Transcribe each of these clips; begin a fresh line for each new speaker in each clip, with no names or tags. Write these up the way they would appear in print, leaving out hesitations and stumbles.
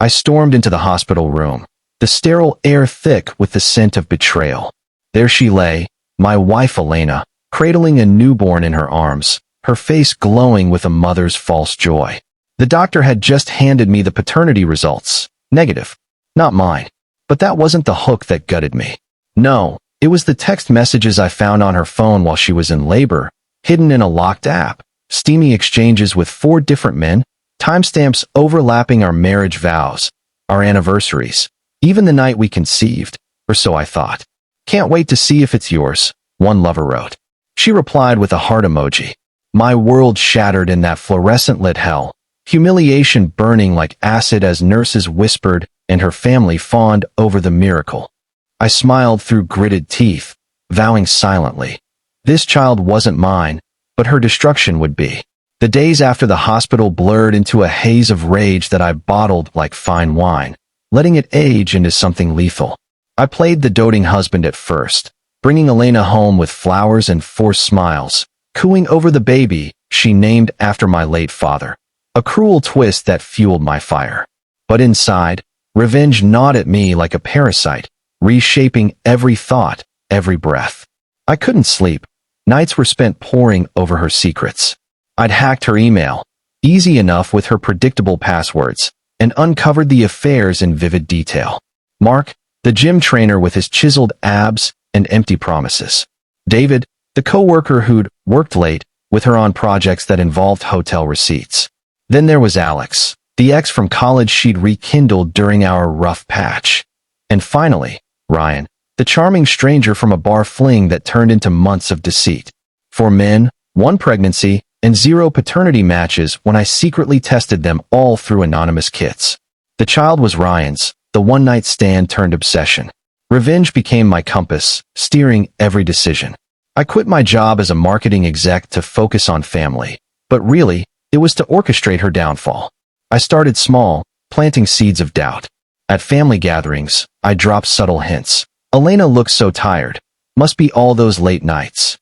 I stormed into the hospital room, the sterile air thick with the scent of betrayal. There she lay, my wife Elena, cradling a newborn in her arms, her face glowing with a mother's false joy. The doctor had just handed me the paternity results. Negative. Not mine. But that wasn't the hook that gutted me. No, it was the text messages I found on her phone while she was in labor, hidden in a locked app, steamy exchanges with 4 different men, timestamps overlapping our marriage vows, our anniversaries, even the night we conceived, or so I thought. Can't wait to see if it's yours, one lover wrote. She replied with a heart emoji. My world shattered in that fluorescent-lit hell, humiliation burning like acid as nurses whispered and her family fawned over the miracle. I smiled through gritted teeth, vowing silently. This child wasn't mine, but her destruction would be. The days after the hospital blurred into a haze of rage that I bottled like fine wine, letting it age into something lethal. I played the doting husband at first, bringing Elena home with flowers and forced smiles, cooing over the baby she named after my late father. A cruel twist that fueled my fire. But inside, revenge gnawed at me like a parasite, reshaping every thought, every breath. I couldn't sleep. Nights were spent poring over her secrets. I'd hacked her email, easy enough with her predictable passwords, and uncovered the affairs in vivid detail. Mark, the gym trainer with his chiseled abs and empty promises. David, the coworker who'd worked late with her on projects that involved hotel receipts. Then there was Alex, the ex from college she'd rekindled during our rough patch. And finally, Ryan, the charming stranger from a bar fling that turned into months of deceit. 4 men, 1 pregnancy, and 0 paternity matches when I secretly tested them all through anonymous kits. The child was Ryan's, the one-night stand turned obsession. Revenge became my compass, steering every decision. I quit my job as a marketing exec to focus on family, but really, it was to orchestrate her downfall. I started small, planting seeds of doubt. At family gatherings, I dropped subtle hints. Elena looks so tired. Must be all those late nights.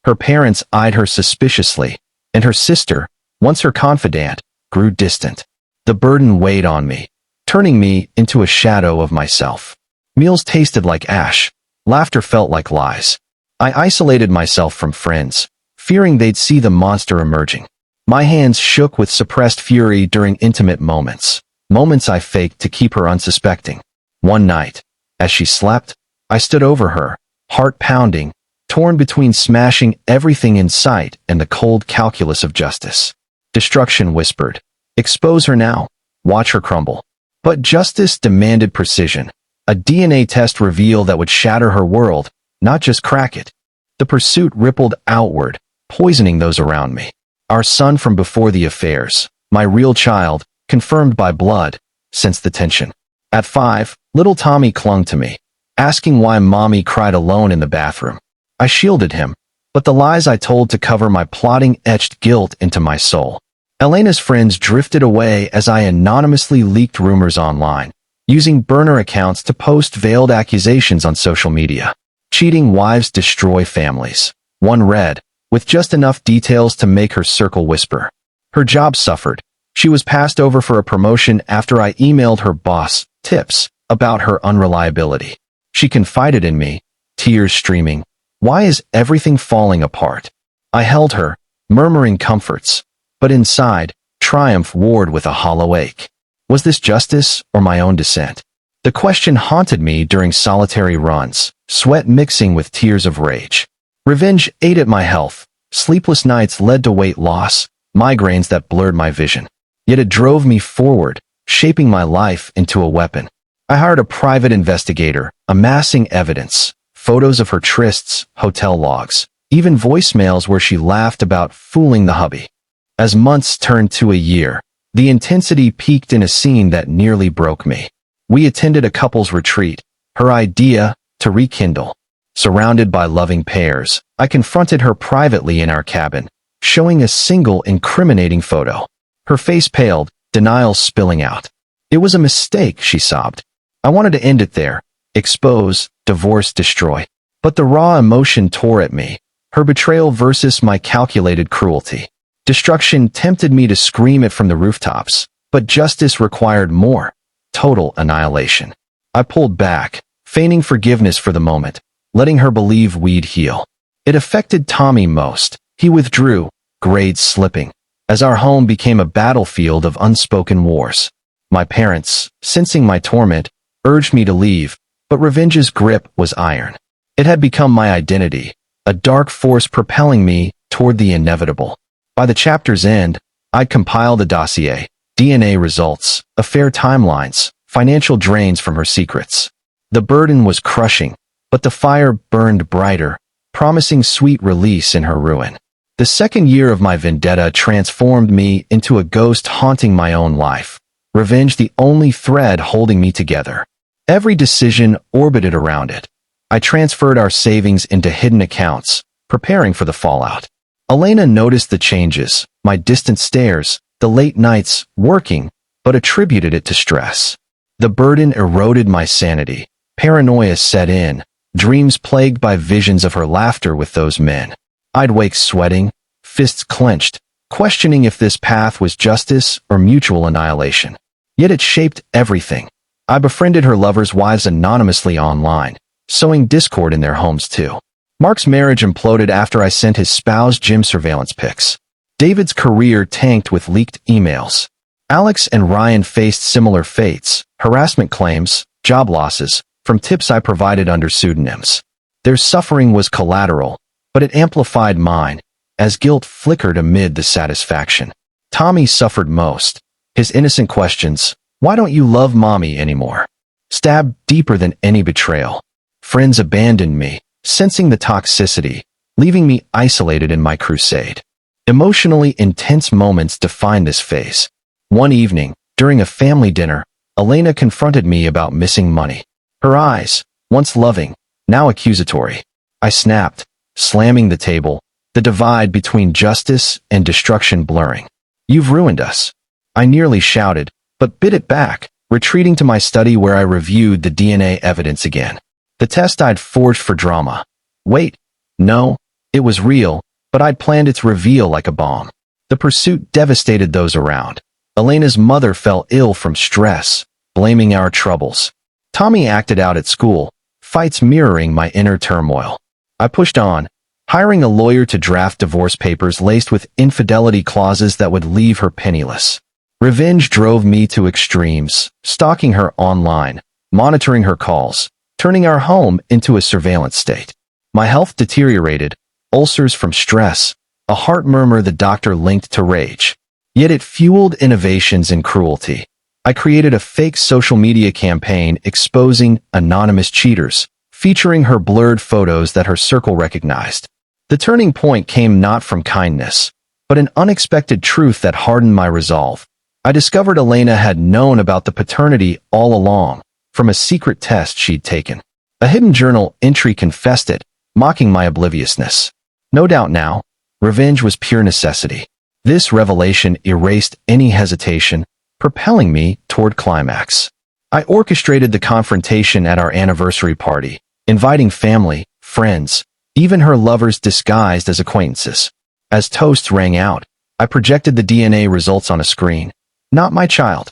Her parents eyed her suspiciously, and her sister, once her confidant, grew distant. The burden weighed on me, turning me into a shadow of myself. Meals tasted like ash. Laughter felt like lies. I isolated myself from friends, fearing they'd see the monster emerging. My hands shook with suppressed fury during intimate moments, moments I faked to keep her unsuspecting. One night, as she slept, I stood over her, heart pounding, torn between smashing everything in sight and the cold calculus of justice. Destruction whispered, "Expose her now. Watch her crumble." But justice demanded precision. A DNA test reveal that would shatter her world, not just crack it. The pursuit rippled outward, poisoning those around me. Our son from before the affairs, my real child, confirmed by blood, sensed the tension. At 5, little Tommy clung to me, asking why mommy cried alone in the bathroom. I shielded him, but the lies I told to cover my plotting etched guilt into my soul. Elena's friends drifted away as I anonymously leaked rumors online, using burner accounts to post veiled accusations on social media. Cheating wives destroy families. One read, with just enough details to make her circle whisper. Her job suffered. She was passed over for a promotion after I emailed her boss tips about her unreliability. She confided in me, tears streaming. Why is everything falling apart? I held her, murmuring comforts, but inside, triumph warred with a hollow ache. Was this justice or my own descent? The question haunted me during solitary runs, sweat mixing with tears of rage. Revenge ate at my health. Sleepless nights led to weight loss, migraines that blurred my vision. Yet it drove me forward, shaping my life into a weapon. I hired a private investigator, amassing evidence, photos of her trysts, hotel logs, even voicemails where she laughed about fooling the hubby. As months turned to a year, the intensity peaked in a scene that nearly broke me. We attended a couple's retreat, her idea to rekindle. Surrounded by loving pairs, I confronted her privately in our cabin, showing a single incriminating photo. Her face paled, denial spilling out. It was a mistake, she sobbed. I wanted to end it there, expose, divorce, destroy. But the raw emotion tore at me, her betrayal versus my calculated cruelty. Destruction tempted me to scream it from the rooftops, but justice required more. total annihilation. I pulled back, feigning forgiveness for the moment, letting her believe we'd heal. It affected Tommy most. He withdrew, grades slipping, as our home became a battlefield of unspoken wars. My parents, sensing my torment, urged me to leave, but revenge's grip was iron. It had become my identity, a dark force propelling me toward the inevitable. By the chapter's end, I'd compiled a dossier, DNA results, affair timelines, financial drains from her secrets. The burden was crushing, but the fire burned brighter, promising sweet release in her ruin. The second year of my vendetta transformed me into a ghost haunting my own life, revenge the only thread holding me together. Every decision orbited around it. I transferred our savings into hidden accounts, preparing for the fallout. Elena noticed the changes, my distant stares, the late nights working, but attributed it to stress. The burden eroded my sanity. Paranoia set in, dreams plagued by visions of her laughter with those men. I'd wake sweating, fists clenched, questioning if this path was justice or mutual annihilation. Yet it shaped everything. I befriended her lovers' wives anonymously online, sowing discord in their homes too. Mark's marriage imploded after I sent his spouse gym surveillance pics. David's career tanked with leaked emails. Alex and Ryan faced similar fates, harassment claims, job losses, from tips I provided under pseudonyms. Their suffering was collateral, but it amplified mine, as guilt flickered amid the satisfaction. Tommy suffered most. His innocent questions, "Why don't you love mommy anymore?" stabbed deeper than any betrayal. Friends abandoned me, sensing the toxicity, leaving me isolated in my crusade. Emotionally intense moments defined this phase. One evening, during a family dinner, Elena confronted me about missing money. Her eyes, once loving, now accusatory. I snapped, slamming the table, the divide between justice and destruction blurring. "You've ruined us." I nearly shouted, but bit it back, retreating to my study where I reviewed the DNA evidence again. The test I'd forged for drama. Wait, no, it was real, but I'd planned its reveal like a bomb. The pursuit devastated those around. Elena's mother fell ill from stress, blaming our troubles. Tommy acted out at school, fights mirroring my inner turmoil. I pushed on, hiring a lawyer to draft divorce papers laced with infidelity clauses that would leave her penniless. Revenge drove me to extremes, stalking her online, monitoring her calls, turning our home into a surveillance state. My health deteriorated, ulcers from stress, a heart murmur the doctor linked to rage. Yet it fueled innovations in cruelty. I created a fake social media campaign exposing anonymous cheaters, featuring her blurred photos that her circle recognized. The turning point came not from kindness, but an unexpected truth that hardened my resolve. I discovered Elena had known about the paternity all along, from a secret test she'd taken. A hidden journal entry confessed it, mocking my obliviousness. No doubt now, revenge was pure necessity. This revelation erased any hesitation, propelling me toward climax. I orchestrated the confrontation at our anniversary party, inviting family, friends, even her lovers disguised as acquaintances. As toasts rang out, I projected the DNA results on a screen. "Not my child."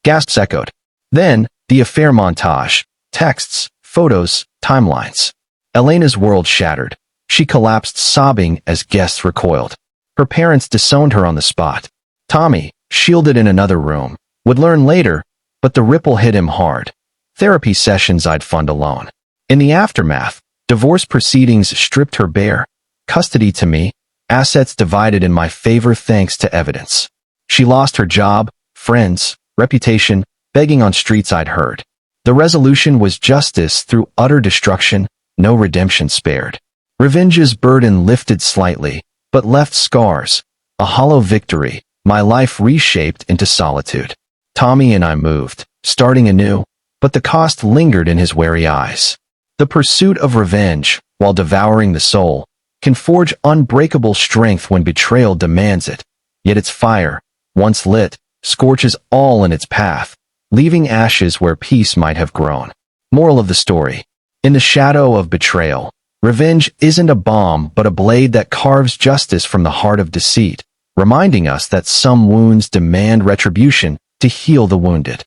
Gasps echoed. Then, the affair montage, texts, photos, timelines. Elena's world shattered. She collapsed sobbing as guests recoiled. Her parents disowned her on the spot. Tommy, shielded in another room, would learn later, but the ripple hit him hard. Therapy sessions I'd fund alone. In the aftermath, divorce proceedings stripped her bare. Custody to me, assets divided in my favor thanks to evidence. She lost her job, friends, reputation, begging on streets I'd heard. The resolution was justice through utter destruction, no redemption spared. Revenge's burden lifted slightly, but left scars, a hollow victory, my life reshaped into solitude. Tommy and I moved, starting anew, but the cost lingered in his wary eyes. The pursuit of revenge, while devouring the soul, can forge unbreakable strength when betrayal demands it, yet its fire, once lit, scorches all in its path, leaving ashes where peace might have grown. Moral of the story: in the shadow of betrayal, revenge isn't a bomb but a blade that carves justice from the heart of deceit, reminding us that some wounds demand retribution to heal the wounded.